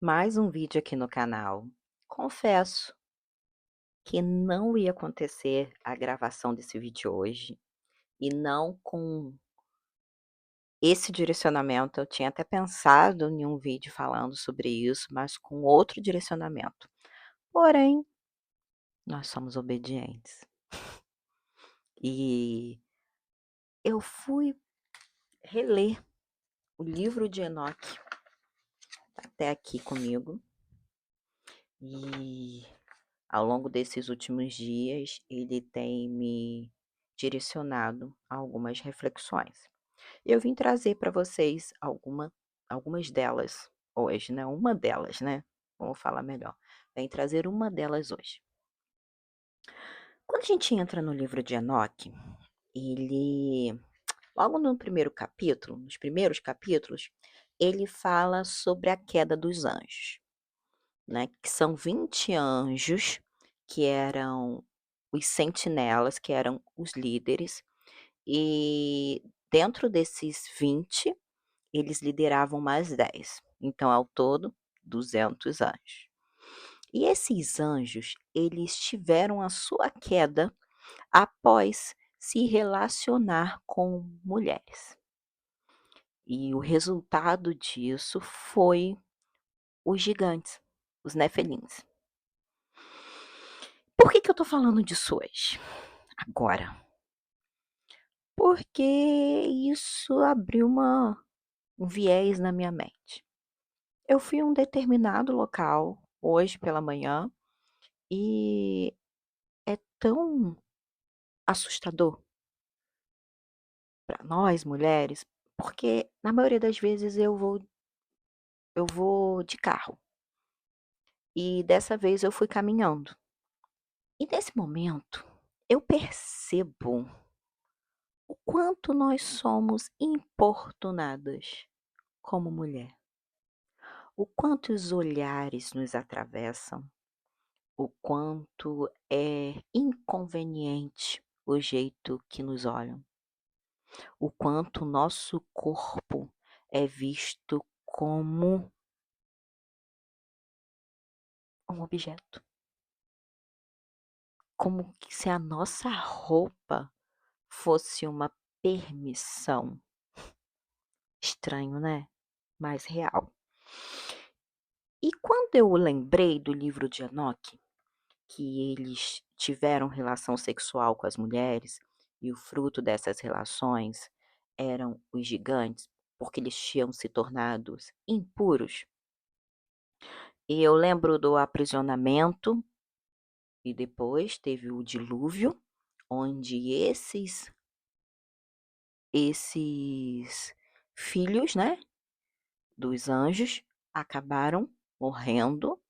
Mais um vídeo aqui no canal. Confesso que não ia acontecer a gravação desse vídeo hoje, e não com esse direcionamento. Eu tinha até pensado em um vídeo falando sobre isso, mas com outro direcionamento. Porém, nós somos obedientes. E eu fui reler o livro de Enoque, até aqui comigo, e ao longo desses últimos dias, ele tem me direcionado a algumas reflexões. Eu vim trazer para vocês algumas delas hoje, né? Uma delas, né? Vamos falar melhor. Vem trazer uma delas hoje. Quando a gente entra no livro de Enoque, ele, logo no primeiro capítulo, nos primeiros capítulos, ele fala sobre a queda dos anjos, né? Que são 20 anjos que eram os sentinelas, que eram os líderes, e dentro desses 20 eles lideravam mais 10. Então, ao todo, 200 anjos. E esses anjos, eles tiveram a sua queda após se relacionar com mulheres. E o resultado disso foi os gigantes, os nefelins. Por que eu estou falando disso hoje? Agora. Porque isso abriu um viés na minha mente. Eu fui a um determinado local hoje pela manhã e é tão assustador para nós mulheres, porque na maioria das vezes eu vou de carro, e dessa vez eu fui caminhando. E nesse momento eu percebo o quanto nós somos importunadas como mulher, o quanto os olhares nos atravessam, o quanto é inconveniente o jeito que nos olham, o quanto o nosso corpo é visto como um objeto, como que se a nossa roupa fosse uma permissão. Estranho, né? Mas real. E quando eu lembrei do livro de Enoque, que eles tiveram relação sexual com as mulheres, e o fruto dessas relações eram os gigantes, porque eles tinham se tornado impuros. E eu lembro do aprisionamento, e depois teve o dilúvio, onde esses filhos, né, dos anjos acabaram morrendo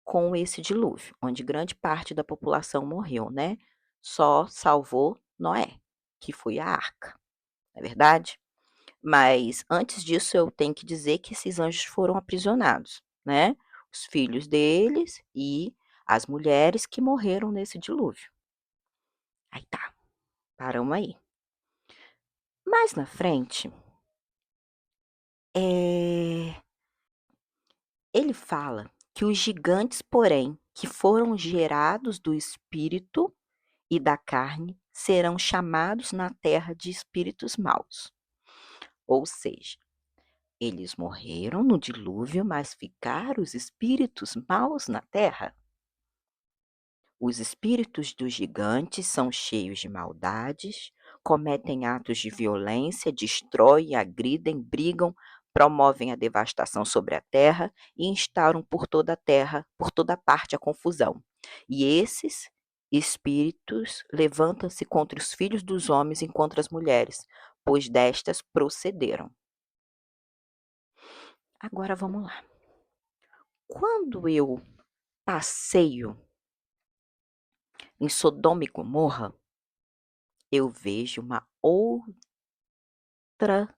com esse dilúvio, onde grande parte da população morreu, né? Só salvou Noé, que foi a arca, não é verdade? Mas antes disso eu tenho que dizer que esses anjos foram aprisionados, né? Os filhos deles e as mulheres que morreram nesse dilúvio. Aí tá, paramos aí. Mais na frente, ele fala que os gigantes, porém, que foram gerados do espírito e da carne, serão chamados na terra de espíritos maus. Ou seja, eles morreram no dilúvio, mas ficaram os espíritos maus na terra. Os espíritos dos gigantes são cheios de maldades, cometem atos de violência, destroem, agridem, brigam, promovem a devastação sobre a terra e instauram por toda a terra, por toda parte, a confusão. E esses espíritos levantam-se contra os filhos dos homens e contra as mulheres, pois destas procederam. Agora vamos lá. Quando eu passeio em Sodoma e Gomorra, eu vejo uma outra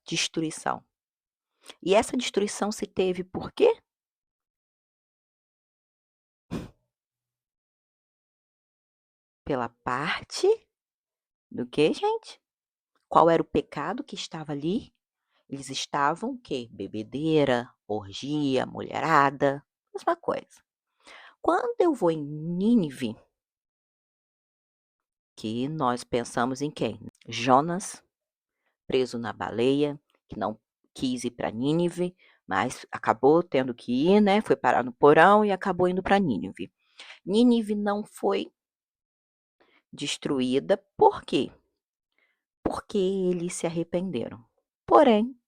destruição. E essa destruição se teve por quê? Pela parte do quê, gente? Qual era o pecado que estava ali? Eles estavam o quê? Bebedeira, orgia, mulherada, mesma coisa. Quando eu vou em Nínive, que nós pensamos em quem? Jonas, preso na baleia, que não quis ir para Nínive, mas acabou tendo que ir, né? Foi parar no porão e acabou indo para Nínive. Nínive não foi destruída, por quê? Porque eles se arrependeram. Porém,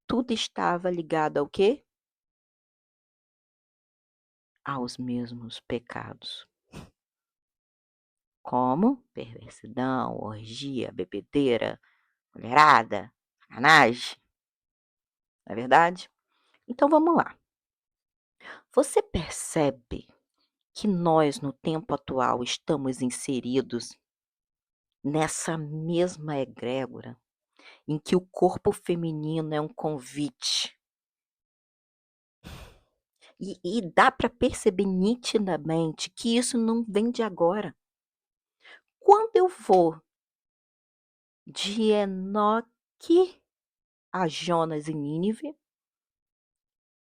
tudo estava ligado ao quê? Aos mesmos pecados. Como perversidão, orgia, bebedeira, mulherada, sacanagem. Não é verdade? Então vamos lá. Você percebe que nós, no tempo atual, estamos inseridos nessa mesma egrégora em que o corpo feminino é um convite? E dá para perceber nitidamente que isso não vem de agora. Quando eu vou de Enoque a Jonas e Nínive,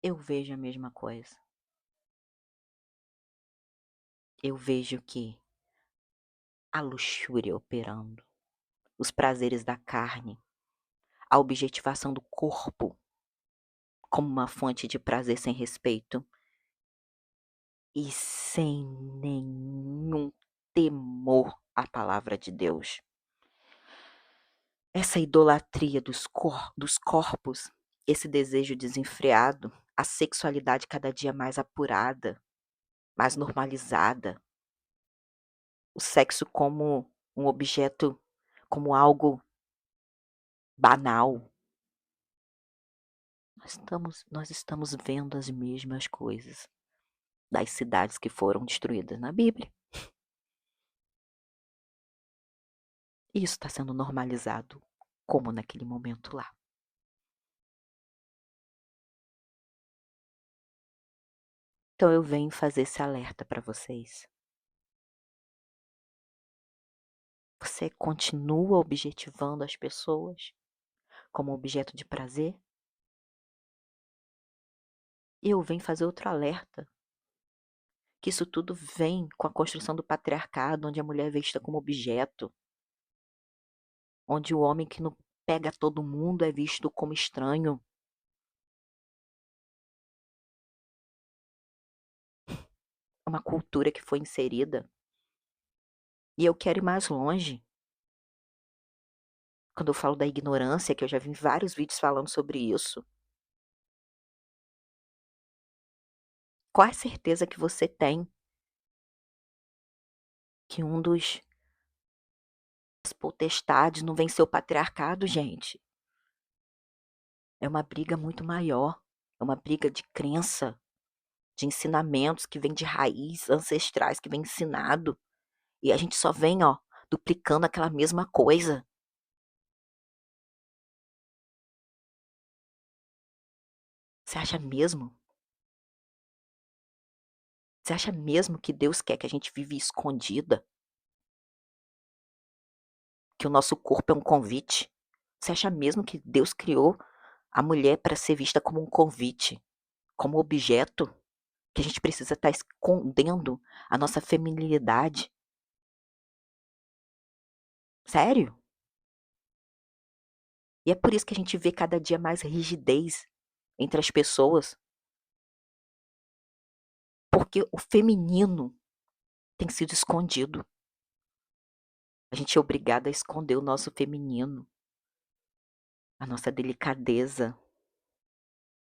eu vejo a mesma coisa. Eu vejo que a luxúria operando, os prazeres da carne, a objetivação do corpo como uma fonte de prazer sem respeito e sem nenhum temor à palavra de Deus. Essa idolatria dos corpos, esse desejo desenfreado, a sexualidade cada dia mais apurada, mais normalizada, o sexo como um objeto, como algo banal. Nós estamos vendo as mesmas coisas das cidades que foram destruídas na Bíblia. E isso está sendo normalizado, como naquele momento lá. Então eu venho fazer esse alerta para vocês. Você continua objetivando as pessoas como objeto de prazer? E eu venho fazer outro alerta, que isso tudo vem com a construção do patriarcado, onde a mulher é vista como objeto, onde o homem que não pega todo mundo é visto como estranho. É uma cultura que foi inserida. E eu quero ir mais longe. Quando eu falo da ignorância, que eu já vi vários vídeos falando sobre isso. Qual a certeza que você tem que um dos potestades não venceu o patriarcado, gente? É uma briga muito maior. É uma briga de crença, de ensinamentos que vem de raiz, ancestrais que vem ensinado. E a gente só vem, ó, duplicando aquela mesma coisa. Você acha mesmo? Você acha mesmo que Deus quer que a gente vive escondida? Que o nosso corpo é um convite? Você acha mesmo que Deus criou a mulher para ser vista como um convite, como objeto? Que a gente precisa estar escondendo a nossa feminilidade? Sério? E é por isso que a gente vê cada dia mais rigidez entre as pessoas. Porque o feminino tem sido escondido. A gente é obrigada a esconder o nosso feminino, a nossa delicadeza,